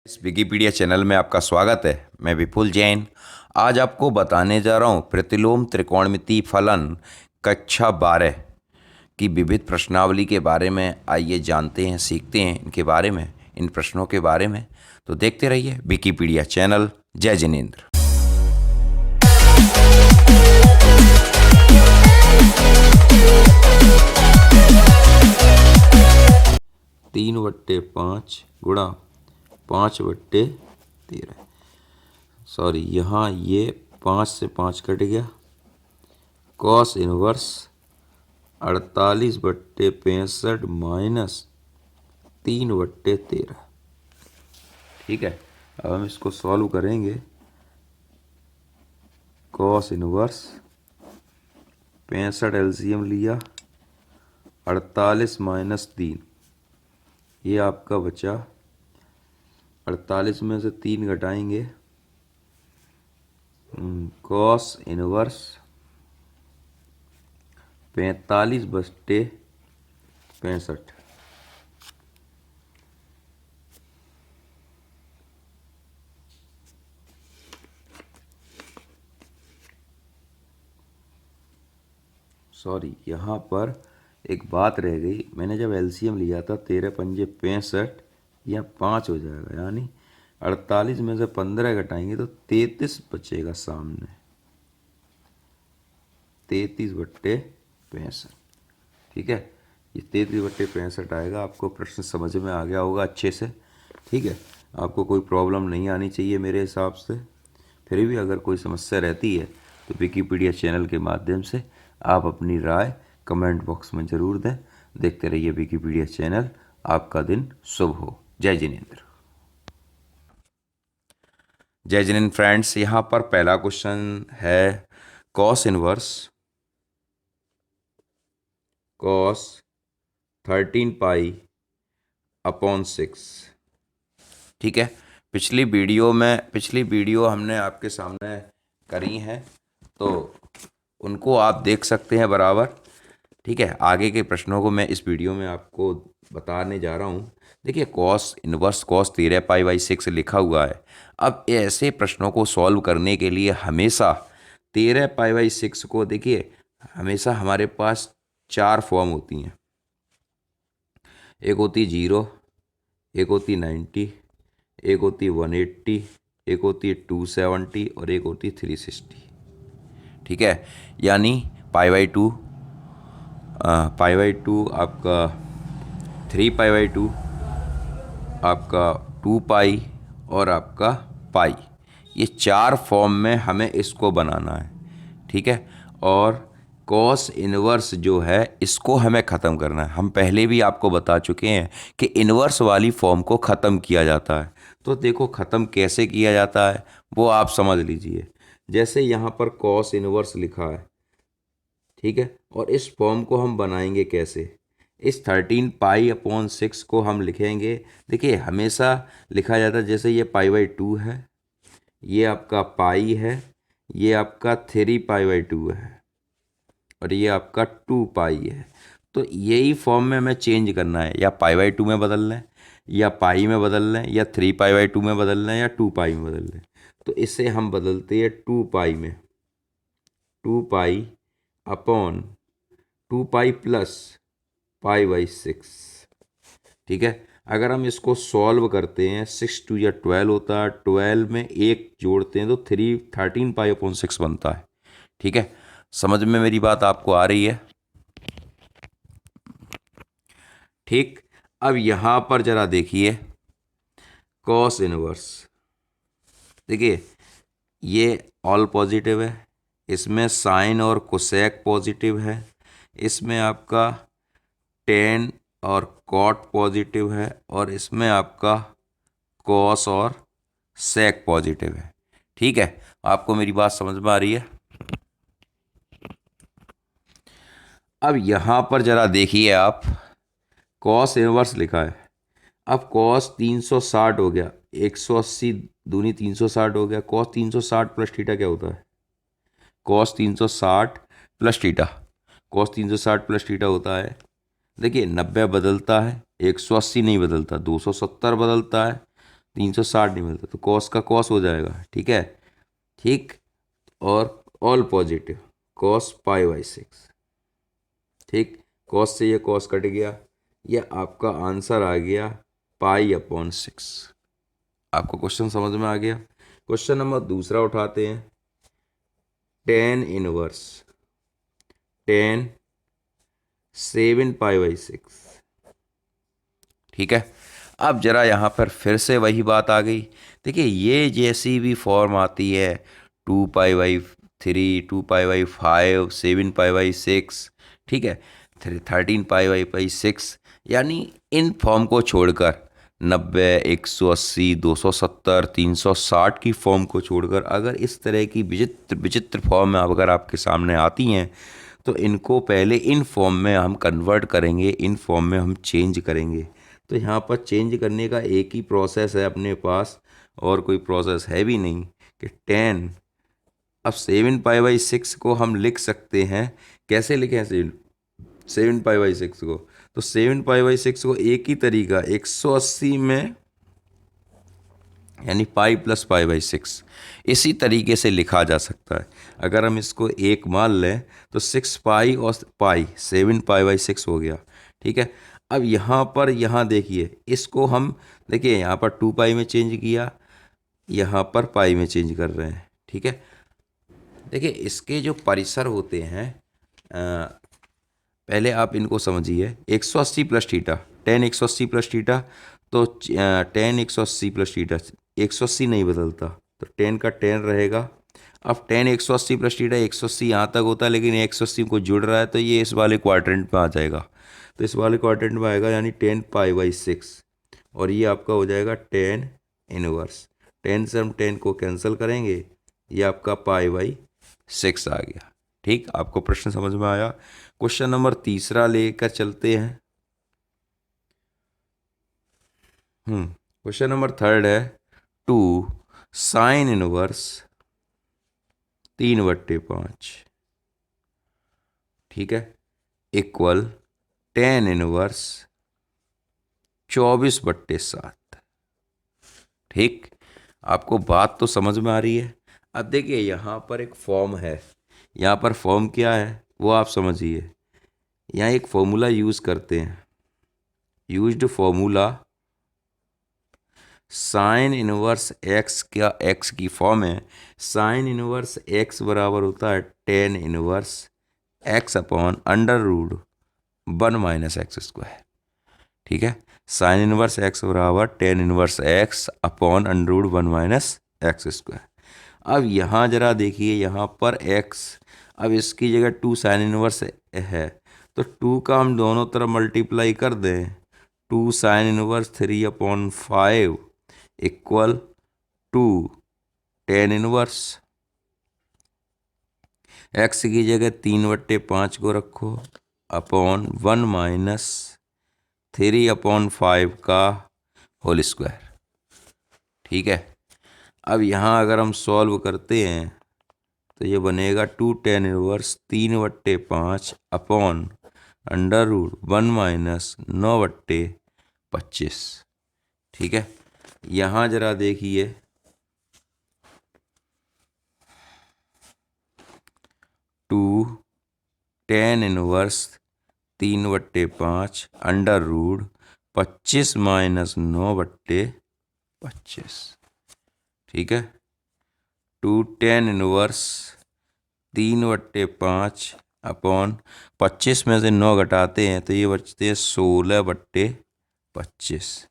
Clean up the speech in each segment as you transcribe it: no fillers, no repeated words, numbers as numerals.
इस Wikipedia channel में आपका स्वागत है। मैं विपुल जैन आज आपको बताने जा रहा हूँ प्रतिलोम त्रिकोणमितीय फलन कक्षा 12 की विविध प्रश्नावली के बारे में। आइए जानते हैं, सीखते हैं इनके बारे में, इन प्रश्नों के बारे में। तो देखते रहिए विकिपीडिया चैनल। जय जिनेंद्र। 3/5 गुणा 5/13। सॉरी, यहाँ ये 5 से 5 कट गया। Cos inverse 48/65 minus 3/13। ठीक है, अब हम इसको सॉल्व करेंगे। कॉस इनवर्स 65 एलसीएम लिया, 48 माइनस 3, ये आपका बचा। 48 में से 3 घटाएंगे, कॉस इनवर्स 45/65। सॉरी, यहाँ पर एक बात रह गई। मैंने जब एलसीएम लिया था 13 पंजे 65, यह 5 हो जाएगा, यानी 48 में से 15 घटाएंगे तो 33 बचेगा सामने। 33/65। ठीक है, ये 33/65 आएगा। आपको प्रश्न समझ में आ गया होगा अच्छे से। ठीक है, आपको कोई प्रॉब्लम नहीं आनी चाहिए मेरे हिसाब से। फिर भी अगर कोई समस्या रहती है तो विकिपीडिया चैनल के माध्यम से आप अपनी राय कमेंट बॉक्स में ज़रूर दें। देखते रहिए विकिपीडिया चैनल। आपका दिन शुभ हो। जय जिनेंद्र। जय जिनेंद्र फ्रेंड्स, यहाँ पर पहला क्वेश्चन है कॉस इनवर्स कॉस 13π/6। ठीक है, पिछली वीडियो हमने आपके सामने करी हैं, तो उनको आप देख सकते हैं बराबर। ठीक है, आगे के प्रश्नों को मैं इस वीडियो में आपको बताने जा रहा हूँ। देखिए, कॉस इनवर्स कॉस 13π/6 लिखा हुआ है। अब ऐसे प्रश्नों को सॉल्व करने के लिए हमेशा 13π/6 को, देखिए, हमेशा हमारे पास 4 फॉर्म होती हैं। एक होती 0, एक होती 90, एक होती 180, एक होती 270 और एक होती 360। ठीक है, यानी π/2 आपका 3π/2, आपका 2π और आपका पाई। ये 4 फॉर्म में हमें इसको बनाना है। ठीक है, और कॉस इनवर्स जो है इसको हमें ख़त्म करना है। हम पहले भी आपको बता चुके हैं कि इनवर्स वाली फॉर्म को ख़त्म किया जाता है। तो देखो, ख़त्म कैसे किया जाता है वो आप समझ लीजिए। जैसे यहाँ पर कॉस इनवर्स लिखा है, ठीक है, और इस फॉर्म को हम बनाएंगे कैसे। इस 13π/6 को हम लिखेंगे। देखिए, हमेशा लिखा जाता है जैसे ये π/2 है, ये आपका पाई है, ये आपका 3π/2 है और ये आपका 2π है। तो यही फॉर्म में हमें चेंज करना है, या π/2 में बदल लें, या पाई में बदल लें, या 3π/2 में बदल लें, या 2π में बदल लें। तो इसे हम बदलते हैं 2π में। 2π/2π प्लस π/6। ठीक है, अगर हम इसको सॉल्व करते हैं, 6 2 या 12 होता है, 12 में 1 जोड़ते हैं तो 13π/6 बनता है। ठीक है, समझ में मेरी बात आपको आ रही है? ठीक, अब यहाँ पर जरा देखिए कॉस इनवर्स। देखिए, ये ऑल पॉजिटिव है, इसमें साइन और कोसेक पॉजिटिव है, इसमें आपका टेन और कॉट पॉजिटिव है, और इसमें आपका कॉस और सेक पॉजिटिव है। ठीक है, आपको मेरी बात समझ में आ रही है? अब यहाँ पर जरा देखिए आप, कॉस इनवर्स लिखा है। अब कॉस 360 हो गया, 180 दूनी 360 हो गया। कॉस 360 प्लस थीटा क्या होता है? Cos 360 plus theta, cos 360 plus theta होता है। देखिए, 90 बदलता है, 180 नहीं बदलता, 270 बदलता है, 360 नहीं मिलता, तो कॉस का कॉस हो जाएगा, ठीक है। ठीक, और all positive, cos pi by 6। ठीक, कॉस से ये कॉस कट गया, ये आपका आंसर आ गया पाई अपॉन 6। आपको क्वेश्चन समझ में आ गया। क्वेश्चन नंबर दूसरा उठाते हैं। Tan inverse tan 7 pi by 6। ठीक है, अब जरा यहाँ पर फिर से वही बात आ गई। देखिए, ये जैसी भी फॉर्म आती है, 2 pi by 3, 2 pi by 5, 7 pi by 6, ठीक है, 13 पाई बाई 6, यानी इन फॉर्म को छोड़कर 90, 180, 270, 360 की फॉर्म को छोड़कर अगर इस तरह की विचित्र विचित्र फॉर्म अगर आपके सामने आती हैं, तो इनको पहले इन फॉर्म में हम कन्वर्ट करेंगे, इन फॉर्म में हम चेंज करेंगे। तो यहाँ पर चेंज करने का एक ही प्रोसेस है अपने पास, और कोई प्रोसेस है भी नहीं कि 10। अब 7 पाई बाई 6 को हम लिख सकते हैं, कैसे लिखें 7 पाई बाई 6 को? तो 7 पाई बाई 6 को एक ही तरीका 180 में, यानी पाई प्लस पाई बाई 6, इसी तरीके से लिखा जा सकता है। अगर हम इसको एक मान लें तो 6 पाई और पाई 7 पाई बाई 6 हो गया, ठीक है। अब यहाँ पर, यहाँ देखिए, इसको हम देखिए यहाँ पर 2 पाई में चेंज किया, यहाँ पर पाई में चेंज कर रहे हैं, ठीक है। देखिए, इसके जो परिसर होते हैं, पहले आप इनको समझिए। 180 प्लस थीटा, 10 180 प्लस थीटा, तो 10 180 प्लस थीटा, 180 नहीं बदलता, तो 10 का 10 रहेगा। अब 10 180 प्लस थीटा, 180 यहाँ तक होता है, लेकिन 180 को जुड़ रहा है, तो ये इस वाले क्वाड्रेंट में आ जाएगा। तो इस वाले क्वाड्रेंट में आएगा, यानी 10 पाई बाई 6, और ये आपका हो जाएगा 10 इनवर्स। 10 से हम 10 को कैंसिल करेंगे, ये आपका पाई बाई 6 आ गया। ठीक, आपको प्रश्न समझ में आया। क्वेश्चन नंबर तीसरा लेकर चलते हैं। क्वेश्चन नंबर थर्ड है, 2 साइन इनवर्स 3/5, ठीक है, इक्वल 10 इनवर्स 24/7। ठीक, आपको बात तो समझ में आ रही है। अब देखिए, यहाँ पर एक फॉर्म है, यहाँ पर फॉर्म क्या है वो आप समझिए। यहाँ एक फॉर्मूला यूज़ करते हैं, used formula sine inverse x, क्या एक्स की फॉर्म है। साइन इनवर्स एक्स बराबर होता है 10 इनवर्स एक्स अपॉन √1 - x²। ठीक है, साइन इनवर्स एक्स बराबर 10 इनवर्स एक्स अपॉन √1 - x²। अब यहाँ जरा देखिए, यहाँ पर x, अब इसकी जगह 2 साइन इनवर्स है, तो 2 का हम दोनों तरफ मल्टीप्लाई कर दें। 2 sine inverse 3/5 equal 2 10 inverse. x की जगह 3/5 को रखो, अपॉन 1 - 3/5 का होल स्क्वायर। ठीक है, अब यहाँ अगर हम सॉल्व करते हैं तो ये बनेगा 2 10 इनवर्स 3/5 अपॉन √1 - 9/25। ठीक है, यहाँ जरा देखिए, 2 10 इनवर्स 3/5 √25 - 9/25। ठीक है, 2 10 इनवर्स 3/5 अपॉन 25 में से 9 घटाते हैं तो ये बचते हैं 16/25।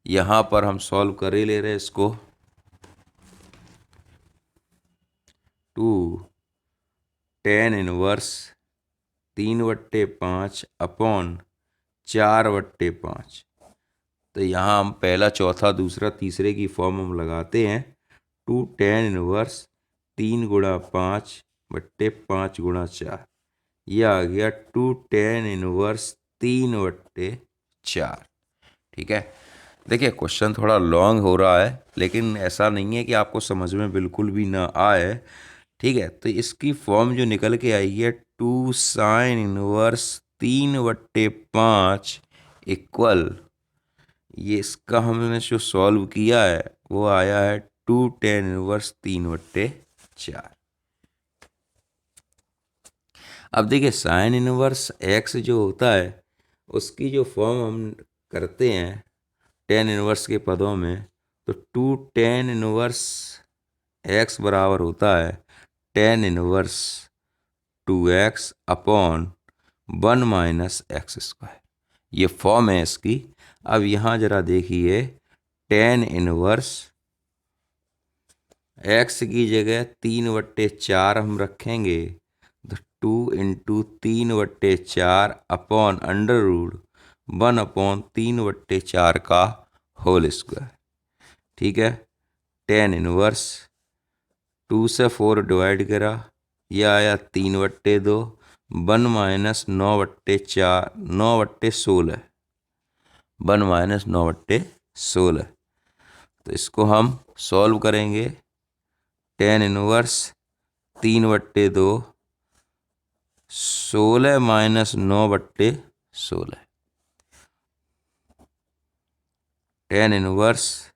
यहाँ पर हम सॉल्व कर ही ले रहे हैं इसको। 2 10 इनवर्स 3/5 अपॉन 4/5, तो यहाँ हम पहला, चौथा, दूसरा, तीसरे की फॉर्म हम लगाते हैं। 2 10 इनवर्स 3/5/5 × 4, ये आ गया 2 10 इनवर्स 3/4। ठीक है, देखिए, क्वेश्चन थोड़ा लॉन्ग हो रहा है, लेकिन ऐसा नहीं है कि आपको समझ में बिल्कुल भी ना आए। ठीक है, तो इसकी फॉर्म जो निकल के आई है, 2 साइन इनवर्स 3/5 इक्वल, ये इसका हमने जो सॉल्व किया है वो आया है 2 tan 1 3/4। अब देखिए साइन इनवर्स एक्स जो होता है उसकी जो फॉर्म हम करते हैं टेन इनवर्स के पदों में, तो 2 tan 1 एक्स बराबर होता है tan 1 2x/1 - ये फॉर्म है इसकी। अब यहाँ जरा देखिए tan 1 एक्स की जगह 3/4 हम रखेंगे तो 2 × 3/4 / 1/3/4 का होल स्क्वायर। ठीक है, tan 1 2 से 4 डिवाइड करा, यह आया 3/2 1 - 9/4 9/16 1 - 9/16। तो इसको हम सॉल्व करेंगे। tan 1 3/2 16 - 9/16। tan 1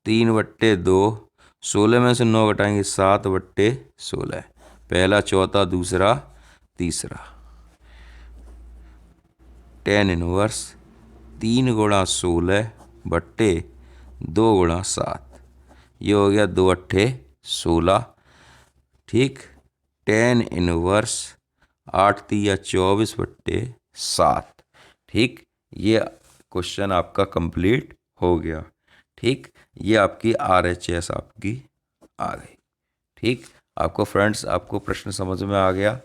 3/2 16 में से 9 घटाएंगे 7/16। पहला चौथा दूसरा तीसरा। tan 1 3 × 16/2 × 7, ये हो गया 2/8 16। ठीक, tan 1 8 × 3 = 24/7। ठीक, ये क्वेश्चन आपका कंप्लीट हो गया। ठीक, ये आपकी RHS आपकी आ गई। ठीक, आपको फ्रेंड्स आपको प्रश्न समझ में आ गया।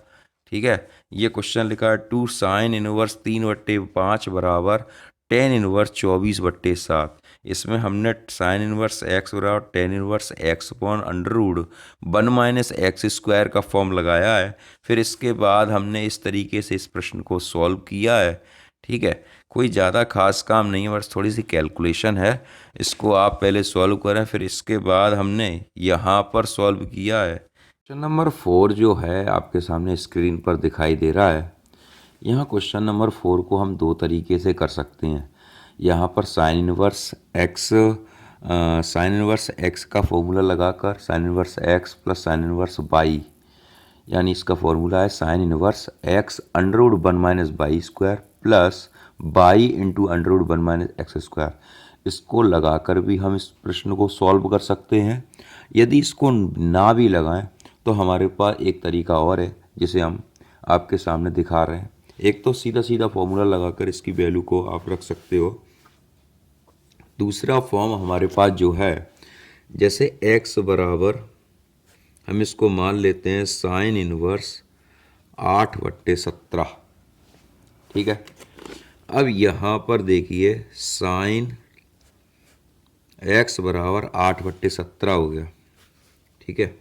ठीक है, ये क्वेश्चन लिखा है 2 sin 1 3/5 बराबर tan 1 24/7। इसमें हमने sin 1 x बराबर tan 1 x/√1 - x² का फॉर्म लगाया है। फिर इसके बाद हमने इस तरीके से इस प्रश्न को सॉल्व किया है। ठीक है, कोई ज़्यादा खास काम नहीं है, बस थोड़ी सी कैलकुलेशन है। इसको आप पहले सॉल्व करें, फिर इसके बाद हमने यहाँ पर सॉल्व किया है। क्वेश्चन नंबर 4 जो है आपके सामने स्क्रीन पर दिखाई दे रहा है। यहाँ क्वेश्चन नंबर 4 को हम दो तरीके से कर सकते हैं। यहाँ पर sin 1 x का फॉर्मूला लगाकर sin 1 x + sin 1 y, यानी इसका फॉर्मूला है sin 1 x √1 - y² plus y × √1 - x²। इसको लगाकर भी हम इस प्रश्न को सॉल्व कर सकते हैं। यदि इसको ना भी लगाएं तो हमारे पास एक तरीका और है जिसे हम आपके सामने दिखा रहे हैं। एक तो सीधा सीधा फॉर्मूला लगाकर इसकी वैल्यू को आप रख सकते हो। दूसरा फॉर्म हमारे पास जो है, जैसे x बराबर हम इसको मान लेते हैं sin 1 8/17। ठीक है, अब यहाँ पर देखिए sin x बराबर 8/17 हो गया। ठीक है,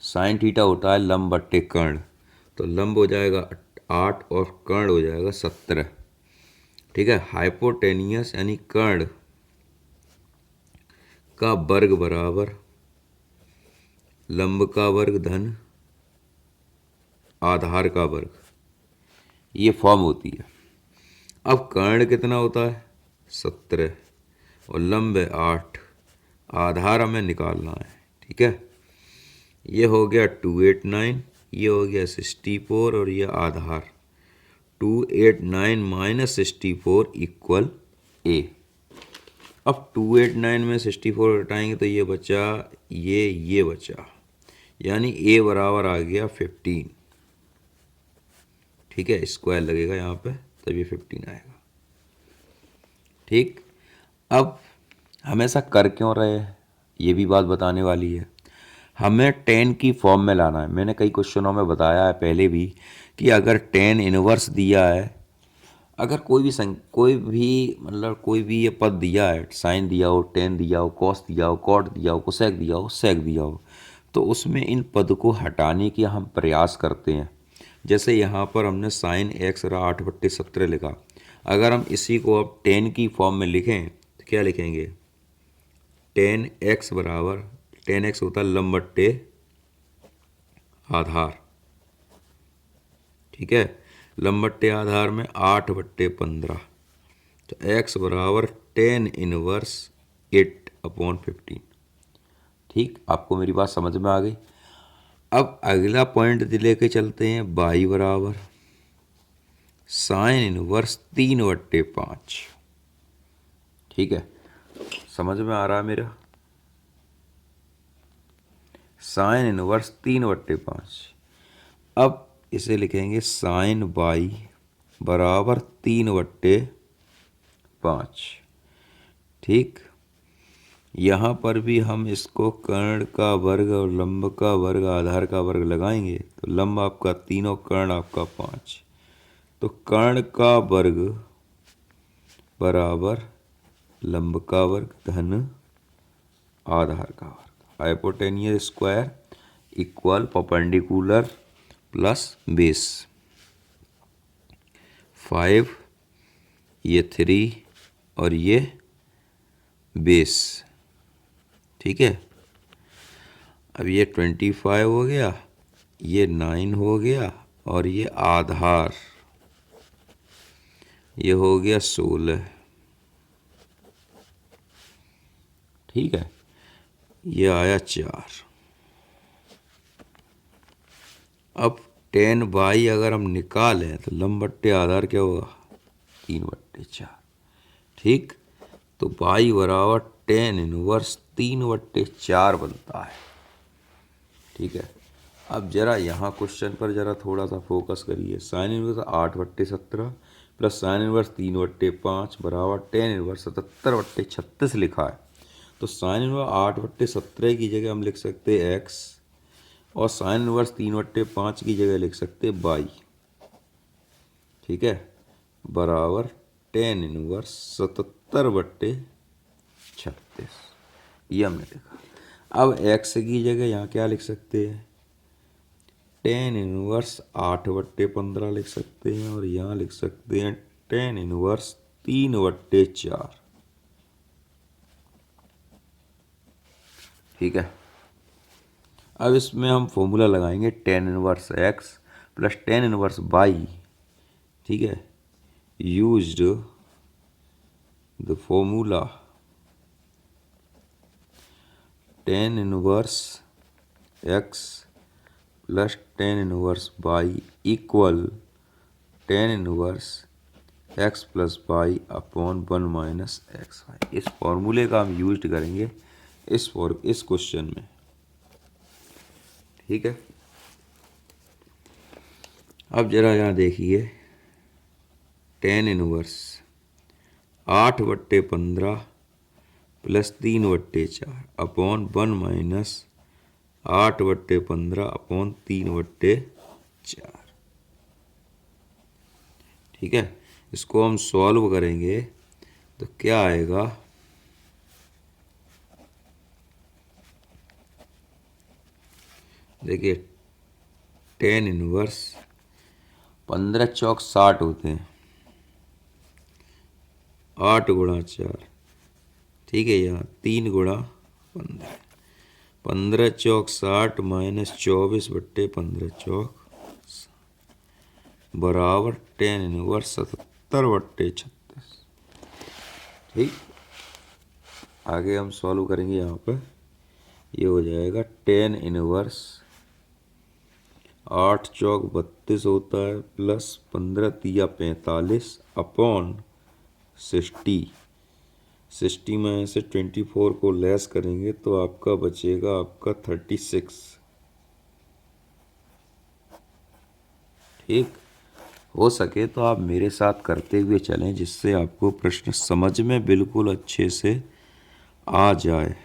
साइन थीटा होता है लंब बट्टे कर्ण, तो लंब हो जाएगा 8 और कर्ण हो जाएगा 17। ठीक है, हाइपोटेनियस यानी कर्ण का वर्ग बराबर लंब का वर्ग धन आधार का वर्ग, ये फॉर्म होती है। अब कर्ण कितना होता है 17 और लंब है 8, आधार हमें निकालना है। ठीक है, ये हो गया 289, ये हो गया 64 और ये आधार 289 - 64 = A। अब 289 में 64 हटाएंगे तो ये बचा, ये बचा, यानी A बराबर आ गया 15। ठीक है, स्क्वायर लगेगा यहाँ पे तब ये 15 आएगा। ठीक, अब हम ऐसा कर क्यों रहे हैं ये भी बात बताने वाली है। हमें tan की फॉर्म में लाना है। मैंने कई क्वेश्चनों में बताया है पहले भी कि अगर tan 1 दिया है, अगर कोई भी मतलब कोई भी ये पद दिया है, साइन दिया हो, tan दिया हो, cos दिया हो, cot दिया हो, कोसेक दिया हो, सेक दिया हो, तो उसमें इन पद को हटाने की हम प्रयास करते हैं। जैसे यहाँ पर हमने sin x 8/17 लिखा, अगर हम इसी को अब tan की फॉर्म में लिखें तो क्या लिखेंगे, tan x बराबर, tan x होता है लंब बट्टे आधार। ठीक है, लंब बट्टे आधार में 8/15, तो x बराबर 10 इनवर्स 8/15। ठीक, आपको मेरी बात समझ में आ गई। अब अगला पॉइंट लेके चलते हैं, y बराबर साइन इनवर्स 3/5। ठीक है, समझ में आ रहा है मेरा? Sine inverse 3/5। अब इसे लिखेंगे साइन y बराबर 3/5। ठीक, यहाँ पर भी हम इसको कर्ण का वर्ग और लंब का वर्ग आधार का वर्ग लगाएंगे, तो लंब आपका 3 और कर्ण आपका 5, तो कर्ण का वर्ग बराबर लंब का वर्ग धन आधार का वर्ग। Hypotenuse square equal perpendicular plus base. 5, ये 3 और ये बेस। ठीक है, अब ये 25 हो गया, ये 9 हो गया, और ये आधार ये हो गया 16। ठीक है, ये आया 4। अब 10 अगर हम निकालें तो लंब बट्टे आधार क्या होगा? 3/4। ठीक, तो y बराबर 10 इनवर्स 3/4 बनता है। ठीक है, अब जरा यहाँ क्वेश्चन पर जरा थोड़ा सा फोकस करिए। Sine inverse 8/17 plus sine inverse 3/5 बराबर 10 इनवर्स 77/36 लिखा है। तो साइन इनवर्स 8/17 की जगह हम लिख सकते हैं x, और साइन इनवर्स 3/5 की जगह लिख सकते हैं y। ठीक है, बराबर 10 इनवर्स 77/36, ये हमने लिखा। अब x की जगह यहाँ क्या लिख सकते हैं? 10 इनवर्स 8/15 लिख सकते हैं, और यहाँ लिख सकते हैं 10 इनवर्स 3/4। ठीक है, अब इसमें हम फॉर्मूला लगाएंगे 10 inverse x plus 10 inverse y। ठीक है, used the formula 10 inverse x plus 10 inverse y equal 10 inverse x plus y upon 1 minus XY। इस फॉर्मूले का हम यूज करेंगे इस क्वेश्चन में। ठीक है, अब जरा यहाँ देखिए, 10 inverse 8/15 plus 3/4 upon 1 minus 8/15 upon 3/4। ठीक है, इसको हम सॉल्व करेंगे तो क्या आएगा? देखिए, 10 इनवर्स 15 चौक 60 होते हैं, 8 गुणा 4। ठीक है, यहाँ 3 गुणा 15, 15 चौक 60 माइनस 24/15 चौक बराबर 10 इनवर्स 77/36। ठीक, आगे हम सॉल्व करेंगे। यहाँ पर ये हो जाएगा 10 इनवर्स 8 चौक 32 होता है, प्लस 15 तिया 45 अपॉन 60 में से 24 को लेस करेंगे तो आपका बचेगा आपका 36। ठीक, हो सके तो आप मेरे साथ करते हुए चलें, जिससे आपको प्रश्न समझ में बिल्कुल अच्छे से आ जाए।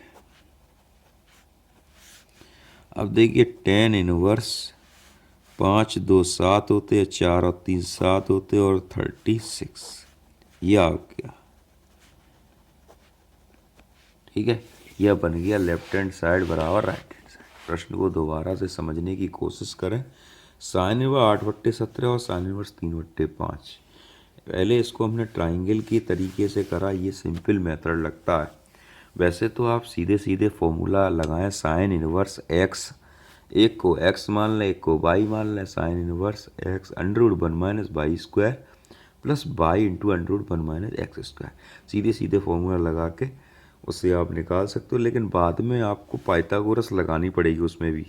अब देखिए, 10 इनवर्स 5 2 7 होते हैं, 4 और 3 7 होते और 36, यह आ गया। ठीक है, यह बन गया लेफ्ट हैंड साइड बराबर राइट हैंड साइड। प्रश्न को दोबारा से समझने की कोशिश करें। साइन इनवर्स 8/17 और साइन इनवर्स 3/5। पहले इसको हमने ट्राइंगल की तरीके से करा, ये सिंपल मेथड लगता है। वैसे तो आप सीधे सीधे फॉर्मूला लगाएं, साइन इनवर्स x एक को x मान लें, एक को y मान लें। Sine inverse x √1 minus y square plus y into √1 minus x square. सीधे सीधे फॉर्मूला लगा के उससे आप निकाल सकते हो, लेकिन बाद में आपको पाइथागोरस लगानी पड़ेगी उसमें भी।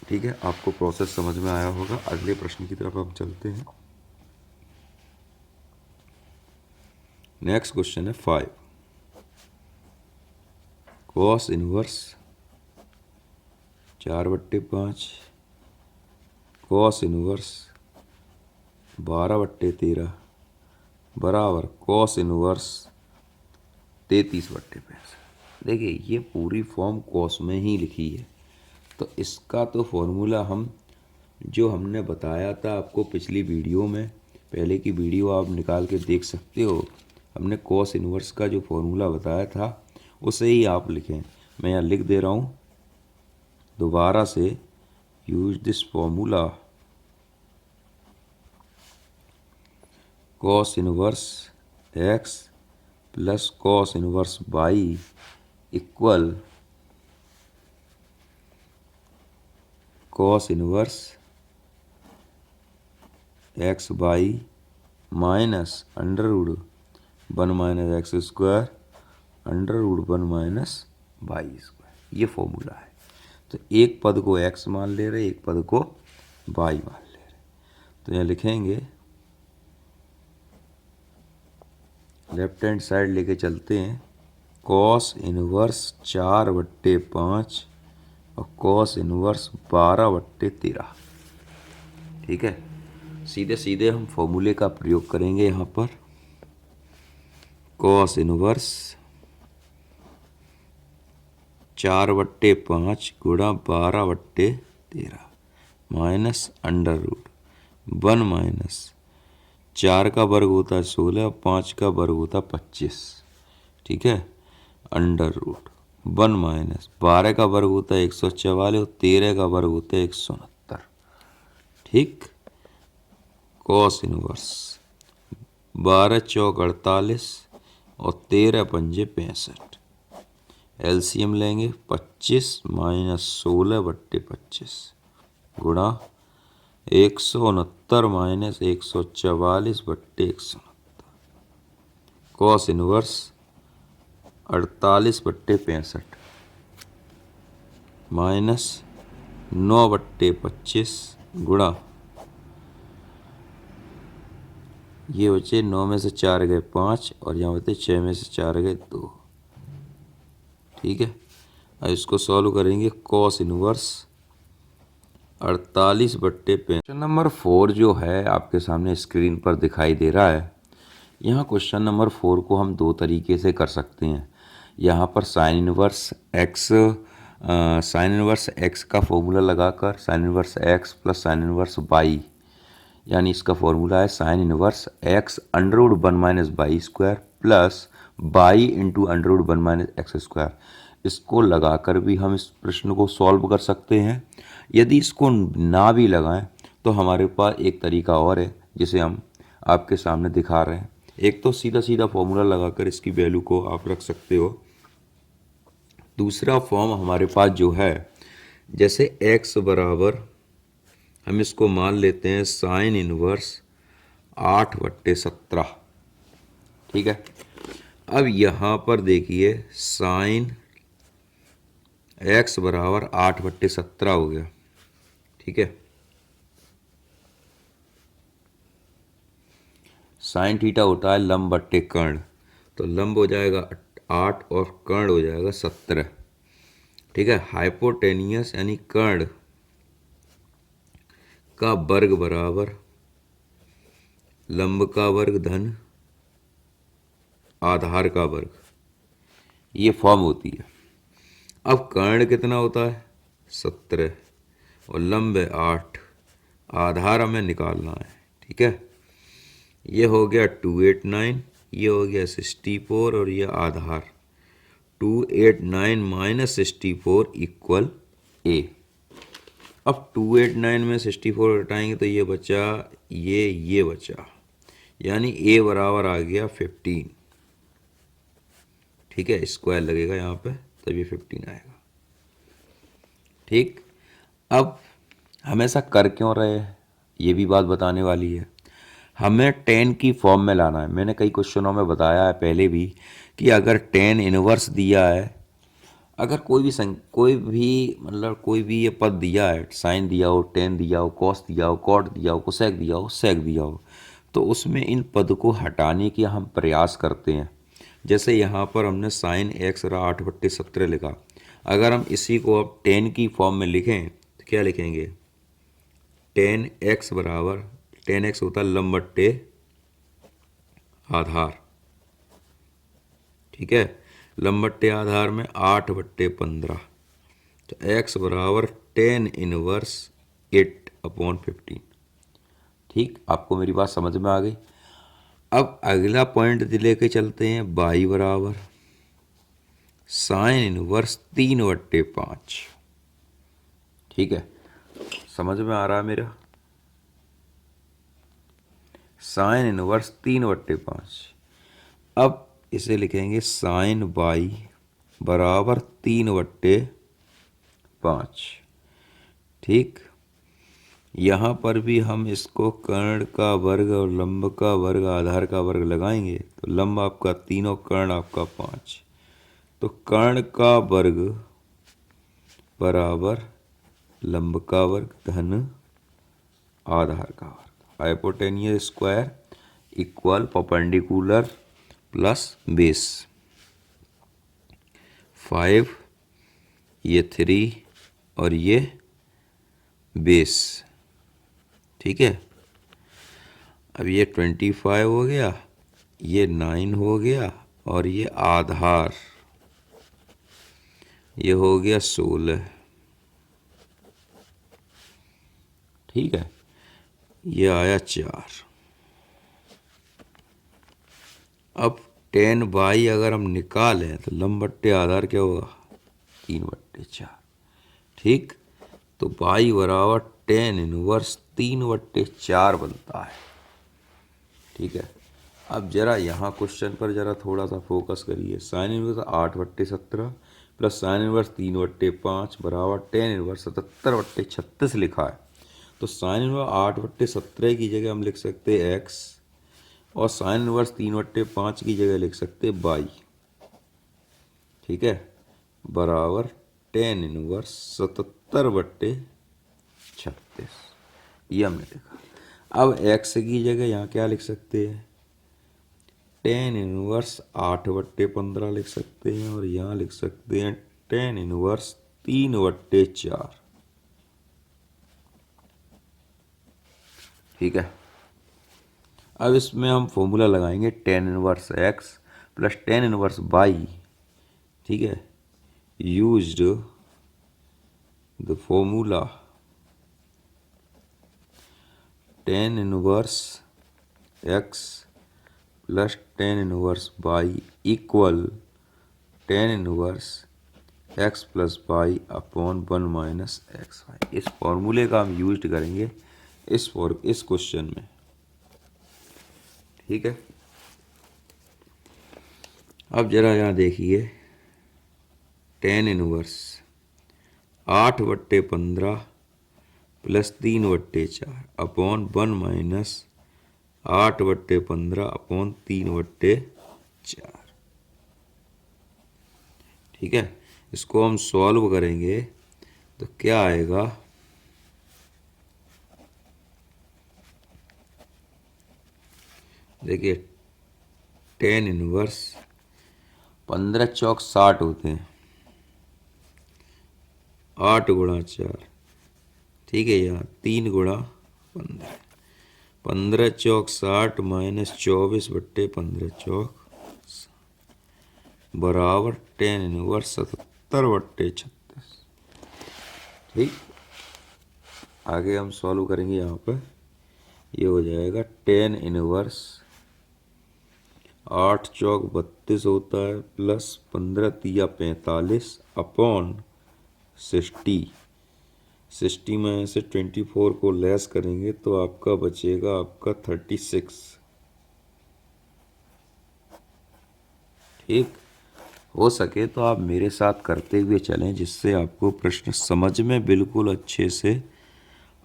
ठीक है, आपको प्रोसेस समझ में आया होगा। अगले प्रश्न की तरफ हम चलते हैं। नेक्स्ट क्वेश्चन है 5। कॉस इनवर्स 4/5 कॉस इनवर्स 12/13 बराबर कॉस इनवर्स 33/65। देखिए ये पूरी फॉर्म कॉस में ही लिखी है, तो इसका तो फॉर्मूला हम जो हमने बताया था आपको पिछली वीडियो में, पहले की वीडियो आप निकाल के देख सकते हो। हमने कॉस इनवर्स का जो फॉर्मूला बताया था उसे ही आप लिखें। मैं यहाँ लिख दे रहा हूँ दोबारा से। Use this formula cos inverse x plus cos inverse y equal cos inverse x by minus √1 minus x square √1 minus y square. ये फॉर्मूला है। तो एक पद को x मान ले रहे, एक पद को y मान ले रहे। तो यहाँ लिखेंगे, लेफ्ट हैंड साइड लेके चलते हैं, कॉस इनवर्स 4/5 और कॉस इनवर्स 12/13। ठीक है, सीधे सीधे हम फॉर्मूले का प्रयोग करेंगे यहाँ पर। कॉस इनवर्स 4/5 गुणा 12/13 माइनस √1 माइनस 4 का वर्ग होता है 16 और 5 का वर्ग होता है 25। ठीक है, √1 माइनस 12 का वर्ग होता है 144 और 13 का वर्ग होता है 169। ठीक, कॉस इनवर्स 12 चौक 48 और 13 पंजे 65। एलसीएम लेंगे 25 माइनस 16/25 गुणा 169 माइनस 144/169। कॉस इनवर्स 48/65 माइनस 9/25 गुणा, ये बचे 9 में से 4 गए 5 और यहाँ बचे 6 में से 4 गए 2। ठीक है, अब इसको सॉल्व करेंगे। Cos inverse 48/65। क्वेश्चन नंबर 4 जो है आपके सामने स्क्रीन पर दिखाई दे रहा है। यहाँ क्वेश्चन नंबर 4 को हम दो तरीके से कर सकते हैं। यहाँ पर साइन इनवर्स एक्स का फॉर्मूला लगाकर sine inverse x plus sine inverse y, यानी इसका फॉर्मूला है sine inverse x √1 minus y square plus y into √1 minus x square. इसको लगाकर भी हम इस प्रश्न को सॉल्व कर सकते हैं। यदि इसको ना भी लगाएं तो हमारे पास एक तरीका और है जिसे हम आपके सामने दिखा रहे हैं। एक तो सीधा सीधा फॉर्मूला लगाकर इसकी वैल्यू को आप रख सकते हो। दूसरा फॉर्म हमारे पास जो है, जैसे x बराबर हम इसको मान लेते हैं साइन इनवर्स 8/17। ठीक है, अब यहाँ पर देखिए साइन x बराबर 8/17 हो गया। ठीक है, साइन थीटा होता है लंब बट्टे कर्ण, तो लंब हो जाएगा 8 और कर्ण हो जाएगा 17। ठीक है, हाइपोटेनियस यानी कर्ण का वर्ग बराबर लंब का वर्ग धन आधार का वर्ग, ये फॉर्म होती है। अब कर्ण कितना होता है 17 और लंब है 8, आधार हमें निकालना है। ठीक है, ये हो गया 289, ये हो गया 64 और ये आधार 289 माइनस 64 इक्वल a। अब 289 में 64 हटाएंगे तो ये बचा, ये बचा, यानी a बराबर आ गया 15। ठीक है, स्क्वायर लगेगा यहाँ पे तब ये 15 आएगा। ठीक। अब हम ऐसा कर क्यों रहे हैं ये भी बात बताने वाली है। हमें टेन की फॉर्म में लाना है। मैंने कई क्वेश्चनों में बताया है पहले भी कि अगर टेन इनवर्स दिया है, अगर कोई भी मतलब कोई भी ये पद दिया है, साइन दिया हो, टेन दिया हो, कॉस दिया हो, कॉट दिया हो, कोसेक दिया हो, सेक दिया हो, तो उसमें इन पद को हटाने की हम प्रयास करते हैं। जैसे यहाँ पर हमने साइन एक्स 8/17 लिखा। अगर हम इसी को अब टेन की फॉर्म में लिखें तो क्या लिखेंगे? टेन एक्स बराबर, टेन एक्स होता है लंब बट्टे आधार। ठीक है, लंब बट्टे आधार में 8/15, तो एक्स बराबर टेन इनवर्स 8/15। ठीक, आपको मेरी बात समझ में आ गई। अब अगला पॉइंट लेके चलते हैं, y बराबर साइन इनवर्स 3/5। ठीक है, समझ में आ रहा है मेरा? Sine inverse 3/5। अब इसे लिखेंगे साइन y बराबर 3/5। ठीक, यहाँ पर भी हम इसको कर्ण का वर्ग और लंब का वर्ग आधार का वर्ग लगाएंगे तो लंब आपका 3 और कर्ण आपका 5, तो कर्ण का वर्ग बराबर लंब का वर्ग धन आधार का वर्ग। Hypotenuse square equal perpendicular plus base. 5, ये 3 और ये बेस। ठीक है, अब ये 25 हो गया, ये 9 हो गया और ये आधार, ये हो गया 16। ठीक है, ये आया 4। अब 10 अगर हम निकालें तो लंब बट्टे आधार क्या होगा? 3/4। ठीक, तो y बराबर 10 इनवर्स 3/4 बनता है। ठीक है, अब जरा यहाँ क्वेश्चन पर जरा थोड़ा सा फोकस करिए। Sine inverse 8/17 plus sine inverse 3/5 बराबर 10 इनवर्स 77/36 लिखा है। तो साइन इनवर्स 8/17 की जगह हम लिख सकते हैं x, और साइन इनवर्स 3/5 की जगह लिख सकते हैं y। ठीक है, बराबर 10 इनवर्स 77/36, ये हमने लिखा। अब x की जगह यहाँ क्या लिख सकते हैं? 10 इनवर्स 8/15 लिख सकते हैं, और यहाँ लिख सकते हैं 10 इनवर्स 3/4। ठीक है, अब इसमें हम फॉर्मूला लगाएंगे 10 inverse x plus 10 inverse y। ठीक है, used the formula 10 inverse x plus 10 inverse y equal 10 inverse x plus y upon 1 minus x y. इस फॉर्मूले का हम यूज करेंगे इस क्वेश्चन में। ठीक है, अब जरा यहाँ देखिए, 10 inverse 8/15 plus 3/4 upon 1 minus 8/15 upon 3/4। ठीक है, इसको हम सॉल्व करेंगे तो क्या आएगा? देखिए, 10 इनवर्स 15 चौक 60 होते हैं, 8 गुणा 4। ठीक है, यहाँ 3 गुणा 15, 15 चौक 60 माइनस 24/15 चौक बराबर 10 इनवर्स 77/36। ठीक, आगे हम सॉल्व करेंगे। यहाँ पर ये हो जाएगा 10 इनवर्स 8 चौक 32 होता है प्लस 15 तिया 45 अपॉन 60 में से 24 को लेस करेंगे तो आपका बचेगा आपका 36। ठीक हो सके तो आप मेरे साथ करते हुए चलें, जिससे आपको प्रश्न समझ में बिल्कुल अच्छे से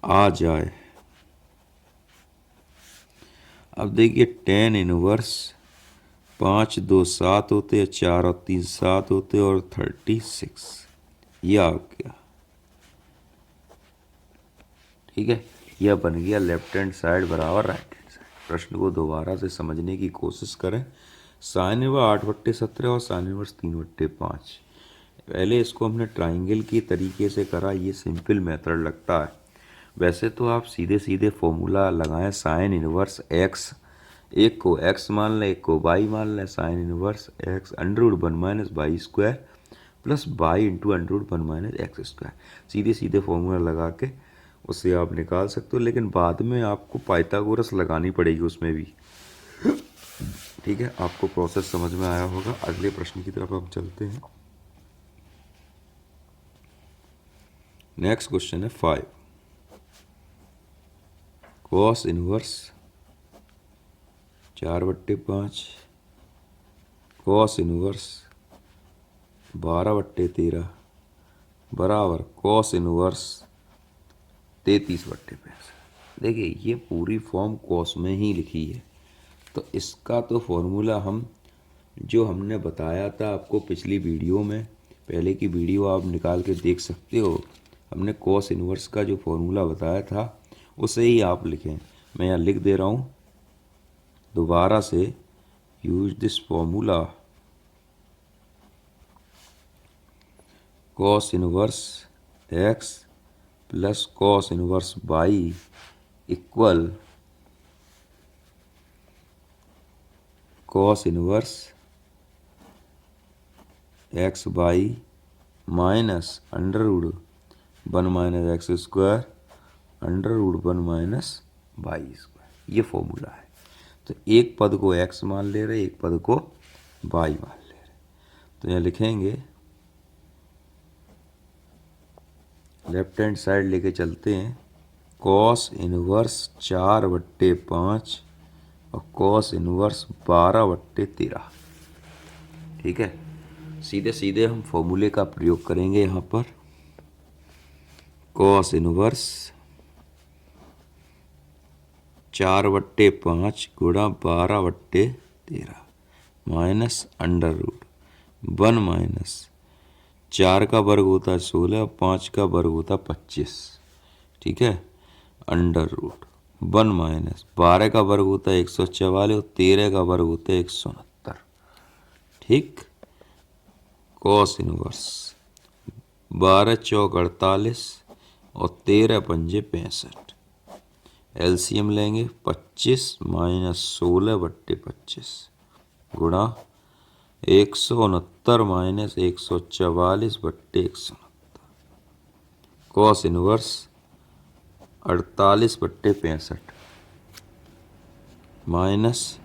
आ जाए। अब देखिए 10 इनवर्स 5 2 7 होते हैं, 4 और 3 7 होते और 36 यह आ गया। ठीक है, यह बन गया लेफ्ट हैंड साइड बराबर राइट हैंड साइड। प्रश्न को दोबारा से समझने की कोशिश करें। साइन इनवर्स 8/17 और साइन इनवर्स 3/5। पहले इसको हमने ट्राइंगल की तरीके से करा, ये सिंपल मेथड लगता है। वैसे तो आप सीधे सीधे फॉर्मूला लगाएं, साइन इनवर्स एक्स, एक को एक्स मान लें एक को वाई मान लें, sine inverse x √1 - y square plus y into √1 - x square. सीधे सीधे फॉर्मूला लगा के उससे आप निकाल सकते हो, लेकिन बाद में आपको पाइथागोरस लगानी पड़ेगी उसमें भी। ठीक है, आपको प्रोसेस समझ में आया होगा। अगले प्रश्न की तरफ हम चलते हैं। नेक्स्ट क्वेश्चन है 5। कॉस इनवर्स 4/5 कॉस इनवर्स 12/13 बराबर कॉस इनवर्स 33/65। देखिए ये पूरी फॉर्म कॉस में ही लिखी है, तो इसका तो फॉर्मूला हम जो हमने बताया था आपको पिछली वीडियो में, पहले की वीडियो आप निकाल के देख सकते हो। हमने कॉस इनवर्स का जो फॉर्मूला बताया था उसे ही आप लिखें। मैं यहाँ लिख दे रहा हूँ दोबारा से, use this formula cos inverse x plus cos inverse y equal cos inverse x y minus √1 - x square √1 - y square. ये फॉर्मूला है। तो एक पद को एक्स मान ले रहे, एक पद को वाई मान ले रहे। तो यहाँ लिखेंगे, लेफ्ट हैंड साइड लेके चलते हैं, कॉस इनवर्स 4/5 और कॉस इनवर्स 12/13। ठीक है, सीधे सीधे हम फॉर्मूले का प्रयोग करेंगे यहाँ पर। कॉस इनवर्स 4/5 गुणा 12/13 माइनस √1 - 4 का वर्ग होता है 16 और 5 का वर्ग होता है 25। ठीक है, √1 - 12 का वर्ग होता है 144 और 13 का वर्ग होता है 169। ठीक, कॉस इनवर्स 12 चौक 48 और 13 पंजे 65। एलसीएम लेंगे 25 - 16/25 गुणा 169 - 144/169। कॉस इनवर्स 48/65 माइनस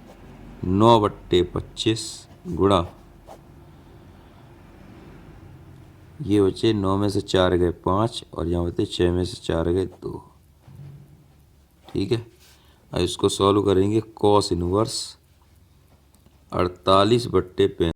9/25 गुणा, ये बचे 9 में से 4 गए 5 और यहाँ बचे 6 में से 4 गए 2। ठीक है, अब इसको सॉल्व करेंगे। Cos inverse 48/65